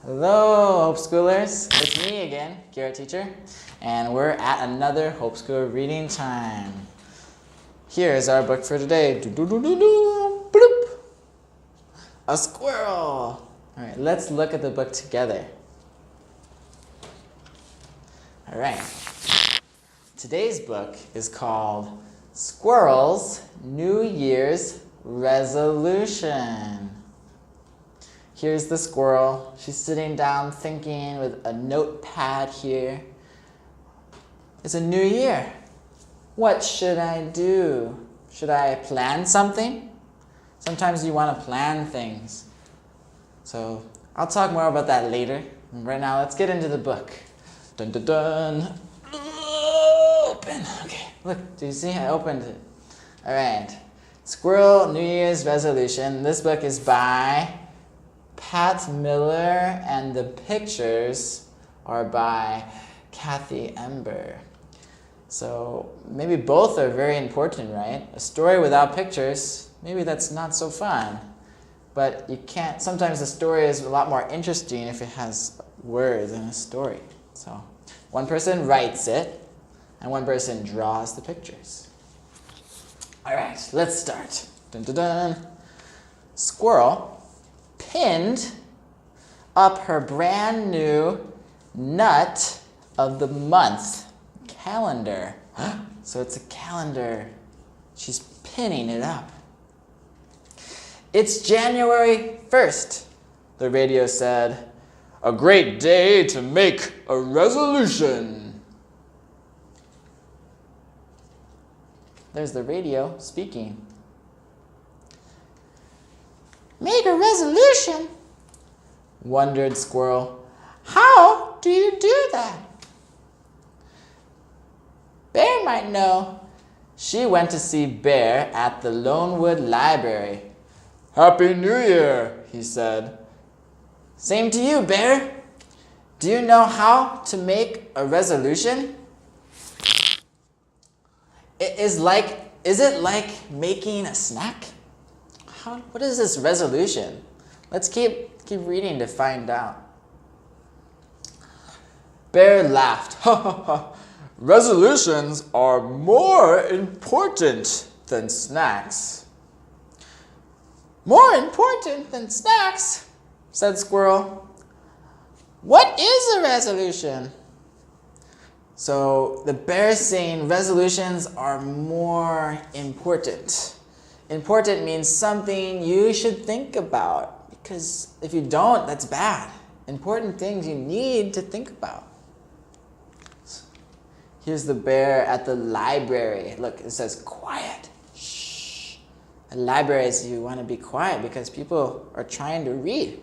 Hello, Hopeschoolers. It's me again, Garrett teacher, and we're at another Hopeschool reading time. Here is our book for today. Bloop. A squirrel. All right, let's look at the book together. All right. Today's book is called Squirrel's New Year's Resolution. Here's the squirrel. She's sitting down thinking with a notepad here. It's a new year. What should I do? Should I plan something? Sometimes you want to plan things. So I'll talk more about that later. Right now, let's get into the book. Dun dun dun. Open. Okay, look, do you see? I opened it. All right. Squirrel New Year's Resolution. This book is by Pat Miller, and the pictures are by Kathy Ember. So maybe both are very important, right? A story without pictures, maybe that's not so fun. But you can't, sometimes the story is a lot more interesting if it has words in a story. So one person writes it, and one person draws the pictures. All right, let's start. Dun, dun, dun. Squirrel pinned up her brand new nut of the month calendar. So it's a calendar. She's pinning it up. It's January 1st, the radio said. A great day to make a resolution. There's the radio speaking. Make a resolution? Wondered Squirrel. How do you do that? Bear might know. She went to see Bear at the Lonewood Library. Happy New Year, he said. Same to you, Bear. Do you know how to make a resolution? Is it like making a snack? What is this resolution? Let's keep reading to find out. Bear laughed. Resolutions are more important than snacks. More important than snacks, said Squirrel. What is a resolution? So the bear is saying resolutions are more important. Important means something you should think about, because if you don't, that's bad. Important things you need to think about. Here's the bear at the library. Look, it says quiet. Shh. At libraries, you want to be quiet because people are trying to read.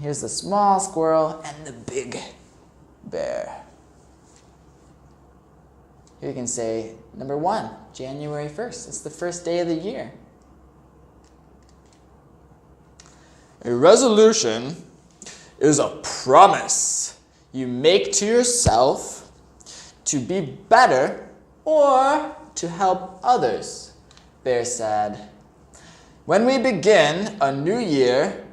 Here's the small squirrel and the big bear. Here you can say, number 1, January 1st. It's the first day of the year. A resolution is a promise you make to yourself to be better or to help others, Bear said. When we begin a new year,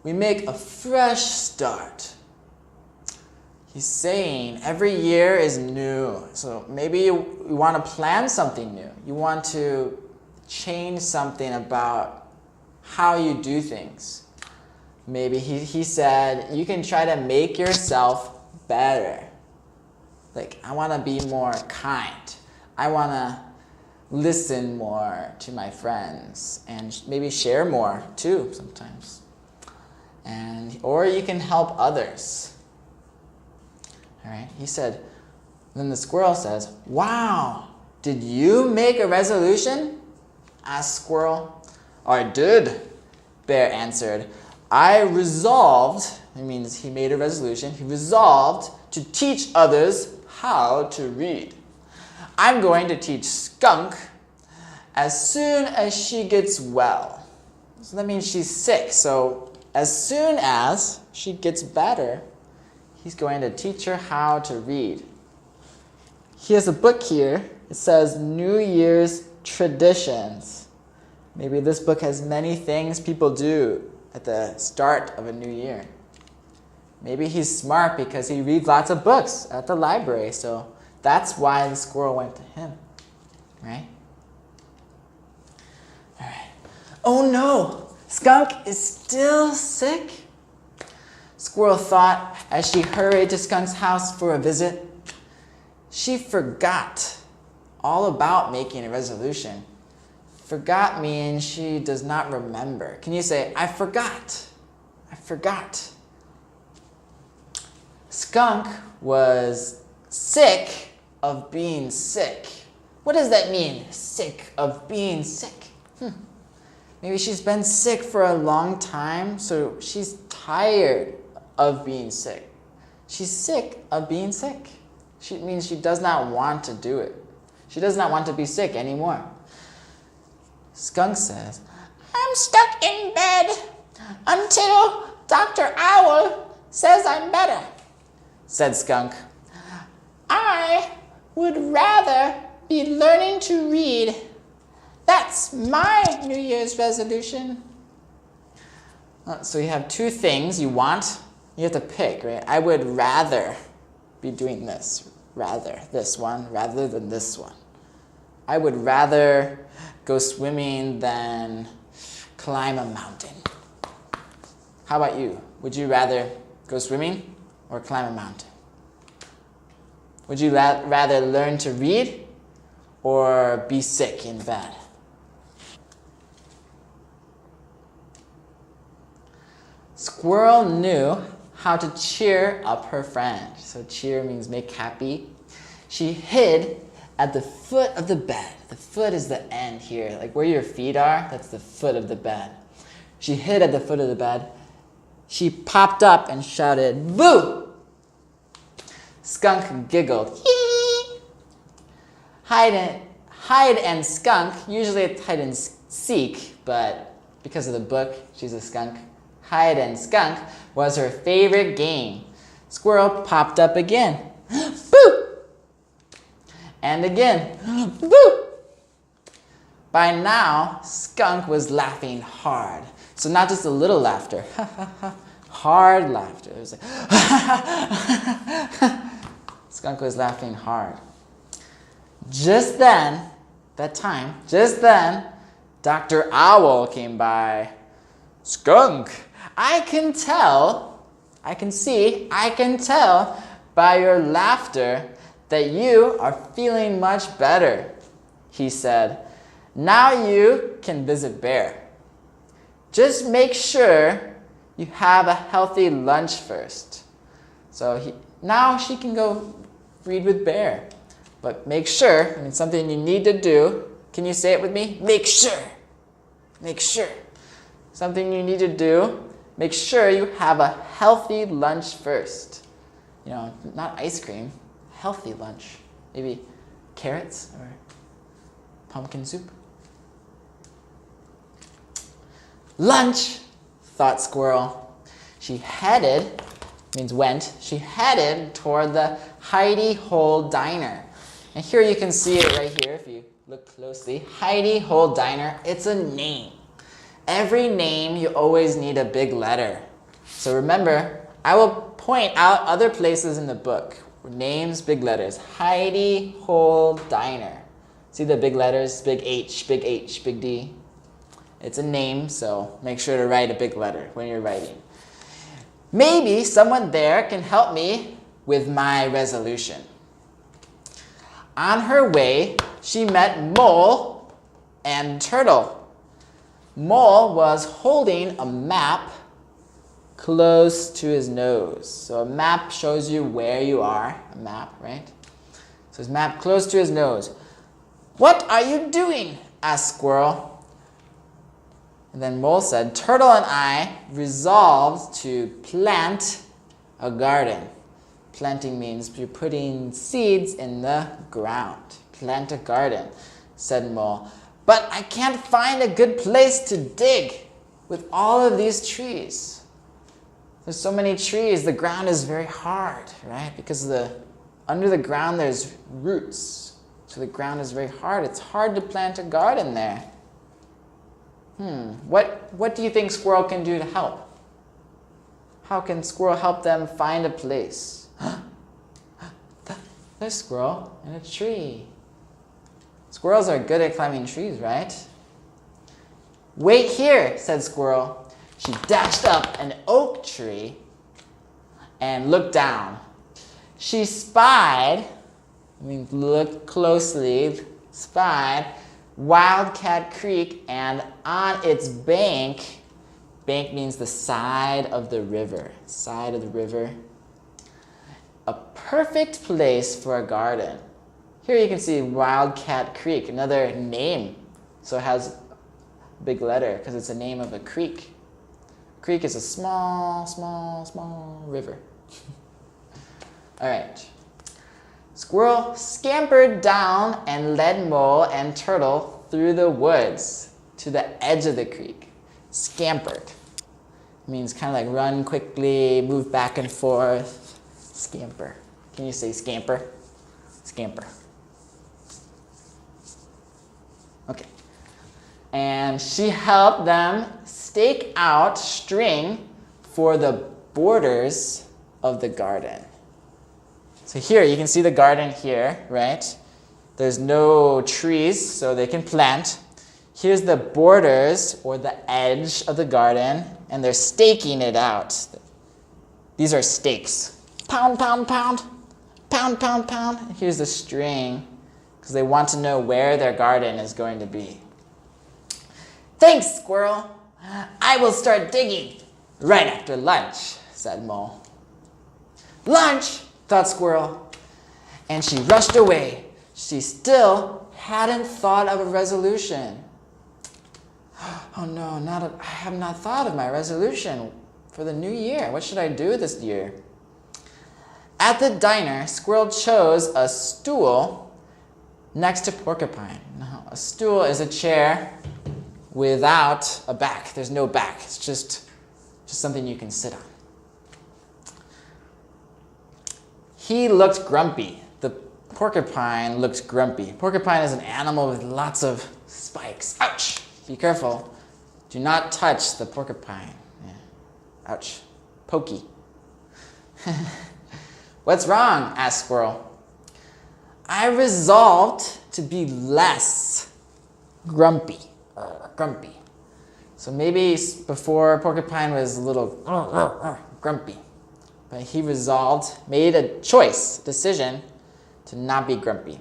we make a fresh start. He's saying every year is new. So maybe you want to plan something new. You want to change something about how you do things. Maybe he said you can try to make yourself better. Like, I want to be more kind. I want to listen more to my friends and maybe share more too sometimes. Or you can help others. All right, he said, then the squirrel says, wow, did you make a resolution? Asked Squirrel. I did, Bear answered. I resolved, it means he made a resolution, he resolved to teach others how to read. I'm going to teach Skunk as soon as she gets well. So that means she's sick, so as soon as she gets better, he's going to teach her how to read. He has a book here. It says New Year's Traditions. Maybe this book has many things people do at the start of a new year. Maybe he's smart because he reads lots of books at the library, so that's why the squirrel went to him, right? All right. Oh no, Skunk is still sick. Squirrel thought as she hurried to Skunk's house for a visit. She forgot all about making a resolution. Forgot means she does not remember. Can you say, I forgot? I forgot. Skunk was sick of being sick. What does that mean, sick of being sick? Maybe she's been sick for a long time, so she's tired of being sick. She's sick of being sick. She means she does not want to do it. She does not want to be sick anymore. Skunk says, I'm stuck in bed until Dr. Owl says I'm better, said Skunk. I would rather be learning to read. That's my New Year's resolution. So you have two things you want. You have to pick, right? I would rather be doing this, this one, rather than this one. I would rather go swimming than climb a mountain. How about you? Would you rather go swimming or climb a mountain? Would you rather learn to read or be sick in bed? Squirrel knew how to cheer up her friend. So cheer means make happy. She hid at the foot of the bed. The foot is the end here. Like where your feet are, that's the foot of the bed. She hid at the foot of the bed. She popped up and shouted, boo! Skunk giggled. Hee! Hide and skunk, usually it's hide and seek, but because of the book, she's a skunk. Hide and skunk was her favorite game. Squirrel popped up again. Boo! And again. Boo! By now, Skunk was laughing hard. So not just a little laughter. Hard laughter. It was like Skunk was laughing hard. Just then, Dr. Owl came by. Skunk, I can tell by your laughter that you are feeling much better, he said. Now you can visit Bear. Just make sure you have a healthy lunch first. So now she can go read with Bear. But make sure, something you need to do. Can you say it with me? Make sure. Make sure. Something you need to do, make sure you have a healthy lunch first. Not ice cream, healthy lunch. Maybe carrots or pumpkin soup. Lunch, thought Squirrel. She headed toward the Heidi Hole Diner. And here you can see it right here if you look closely. Heidi Hole Diner, it's a name. Every name, you always need a big letter. So remember, I will point out other places in the book. Names, big letters. Heidi Hole Diner. See the big letters? Big H, big D. It's a name, so make sure to write a big letter when you're writing. Maybe someone there can help me with my resolution. On her way, she met Mole and Turtle. Mole was holding a map close to his nose. So a map shows you where you are. A map, right? So his map close to his nose. What are you doing? Asked Squirrel. And then Mole said, Turtle and I resolved to plant a garden. Planting means you're putting seeds in the ground. Plant a garden, said Mole. But I can't find a good place to dig with all of these trees. There's so many trees, the ground is very hard, right? Because under the ground there's roots. So the ground is very hard. It's hard to plant a garden there. What do you think Squirrel can do to help? How can Squirrel help them find a place? There's Squirrel in a tree. Squirrels are good at climbing trees, right? Wait here, said Squirrel. She dashed up an oak tree and looked down. She spied, looked closely, spied Wildcat Creek, and on its bank means the side of the river, a perfect place for a garden. Here you can see Wildcat Creek, another name, so it has a big letter because it's the name of a creek. Creek is a small river. All right. Squirrel scampered down and led Mole and Turtle through the woods to the edge of the creek. Scampered. It means kind of like run quickly, move back and forth. Scamper. Can you say scamper? Scamper. Okay. And she helped them stake out string for the borders of the garden. So here, you can see the garden here, right? There's no trees, so they can plant. Here's the borders, or the edge of the garden, and they're staking it out. These are stakes. Pound, pound, pound. Pound, pound, pound. Here's the string, because they want to know where their garden is going to be. Thanks, Squirrel. I will start digging right after lunch, said Mole. Lunch, thought Squirrel, and she rushed away. She still hadn't thought of a resolution. Oh no, I have not thought of my resolution for the new year. What should I do this year? At the diner, Squirrel chose a stool next to Porcupine. Now, a stool is a chair without a back. There's no back. It's just something you can sit on. He looked grumpy. The porcupine looked grumpy. Porcupine is an animal with lots of spikes. Ouch! Be careful. Do not touch the porcupine. Yeah. Ouch. Pokey. What's wrong? Asked Squirrel. I resolved to be less grumpy. Grumpy. So maybe before Porcupine was a little grumpy. But he made a decision to not be grumpy.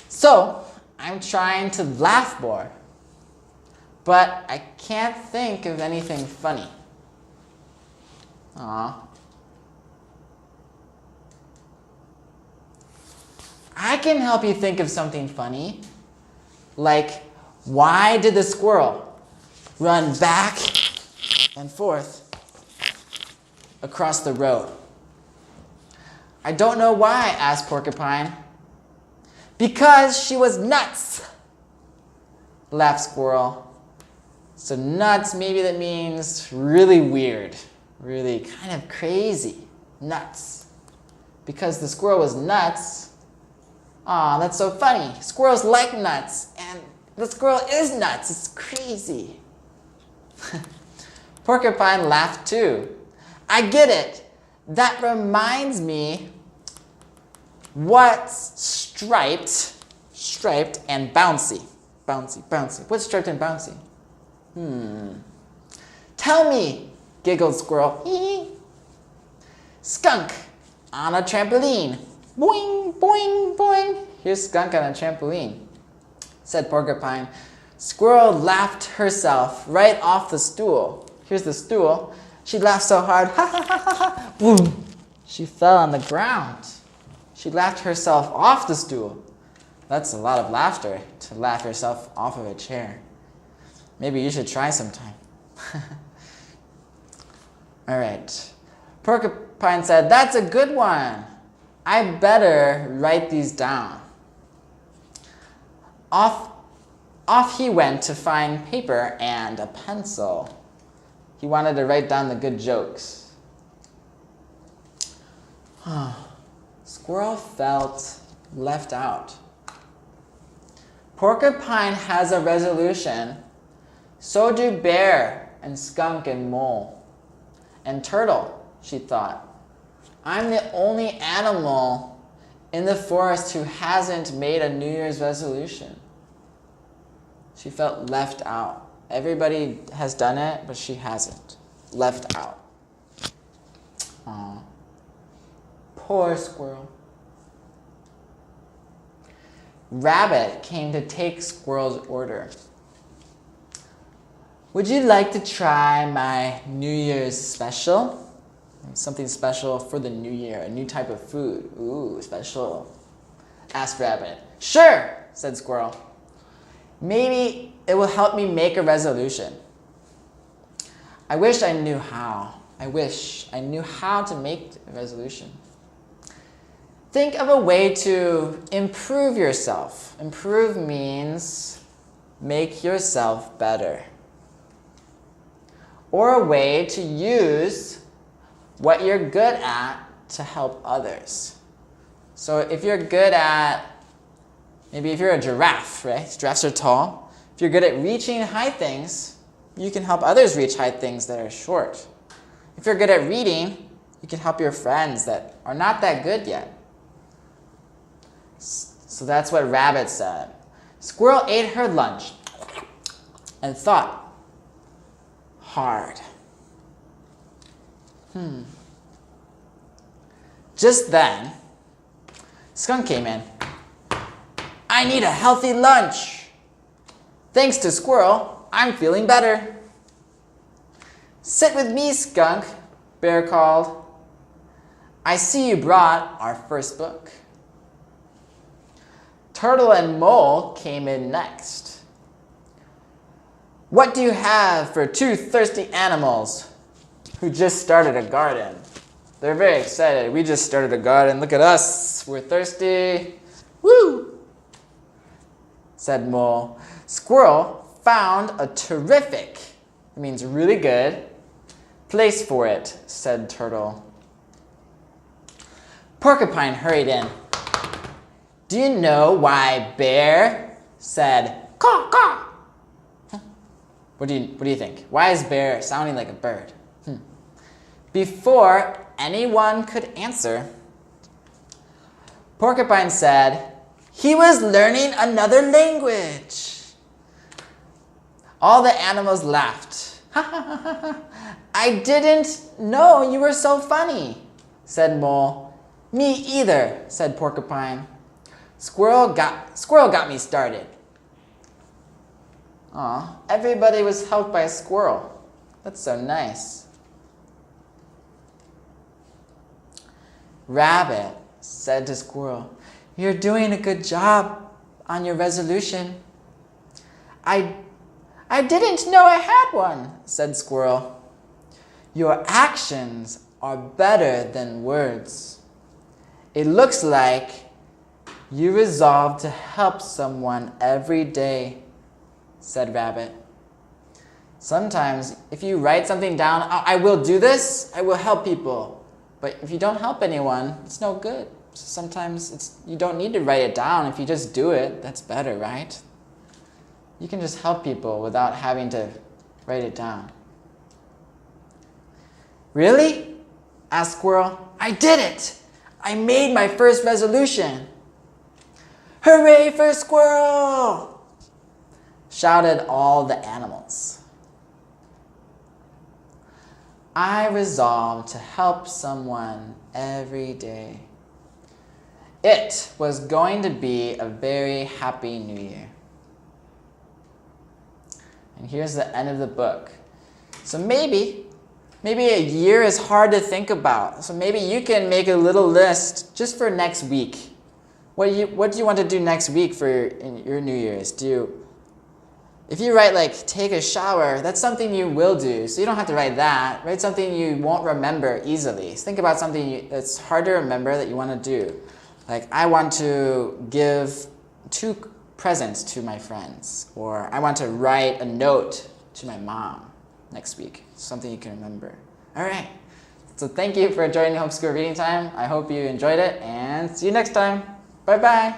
So, I'm trying to laugh more, but I can't think of anything funny. Aw. I can help you think of something funny, like, why did the squirrel run back and forth across the road? I don't know why, asked Porcupine. Because she was nuts, laughed Squirrel. So nuts, maybe that means really weird, really kind of crazy, nuts. Because the squirrel was nuts. Aw, that's so funny. Squirrels like nuts, and the squirrel is nuts. It's crazy. Porcupine laughed too. I get it. That reminds me what's striped and bouncy. Bouncy. What's striped and bouncy? Tell me, giggled Squirrel. Skunk on a trampoline. Boing, boing, boing. Here's Skunk on a trampoline, said Porcupine. Squirrel laughed herself right off the stool. Here's the stool. She laughed so hard, ha ha ha ha ha, boom. She fell on the ground. She laughed herself off the stool. That's a lot of laughter, to laugh yourself off of a chair. Maybe you should try sometime. All right. Porcupine said, that's a good one. I better write these down. Off he went to find paper and a pencil. He wanted to write down the good jokes. Squirrel felt left out. Porcupine has a resolution, So do bear and skunk and mole and turtle, she thought. I'm the only animal in the forest who hasn't made a New Year's resolution. She felt left out. Everybody has done it, but she hasn't. Left out. Aww. Poor squirrel. Rabbit came to take Squirrel's order. Would you like to try my New Year's special? Something special for the new year, a new type of food. Ooh, special. Asked Rabbit. Sure, said Squirrel. Maybe it will help me make a resolution. I wish I knew how. I wish I knew how to make a resolution. Think of a way to improve yourself. Improve means make yourself better. Or a way to use what you're good at to help others. So if you're good at, maybe if you're a giraffe, right? Giraffes are tall. If you're good at reaching high things, you can help others reach high things that are short. If you're good at reading, you can help your friends that are not that good yet. So that's what Rabbit said. Squirrel ate her lunch and thought hard. Just then, Skunk came in. I need a healthy lunch. Thanks to Squirrel, I'm feeling better. Sit with me, Skunk, Bear called. I see you brought our first book. Turtle and Mole came in next. What do you have for two thirsty animals who just started a garden? They're very excited. We just started a garden. Look at us. We're thirsty. Woo! Said Mole. Squirrel found a terrific, it means really good, place for it, said Turtle. Porcupine hurried in. Do you know why Bear said caw caw? What do you think? Why is Bear sounding like a bird? Before anyone could answer, Porcupine said he was learning another language. All the animals laughed. I didn't know you were so funny, said Mole. Me either, said Porcupine. Squirrel got me started. Aw, everybody was helped by a squirrel. That's so nice. Rabbit said to Squirrel, you're doing a good job on your resolution. I didn't know I had one, said Squirrel. Your actions are better than words. It looks like you resolved to help someone every day, said Rabbit. Sometimes if you write something down, I will do this, I will help people. But if you don't help anyone, it's no good. So sometimes you don't need to write it down. If you just do it, that's better, right? You can just help people without having to write it down. Really? Asked Squirrel. I did it! I made my first resolution. Hooray for Squirrel! Shouted all the animals. I resolved to help someone every day. It was going to be a very happy new year. And here's the end of the book. So maybe a year is hard to think about. So maybe you can make a little list just for next week. What do you want to do next week for your New Year's? If you write like take a shower, that's something you will do. So you don't have to write that. Write something you won't remember easily. So think about something that's hard to remember that you want to do. Like I want to give 2 presents to my friends, or I want to write a note to my mom next week. Something you can remember. All right. So thank you for joining 홉스쿨 Reading Time. I hope you enjoyed it, and see you next time. Bye-bye.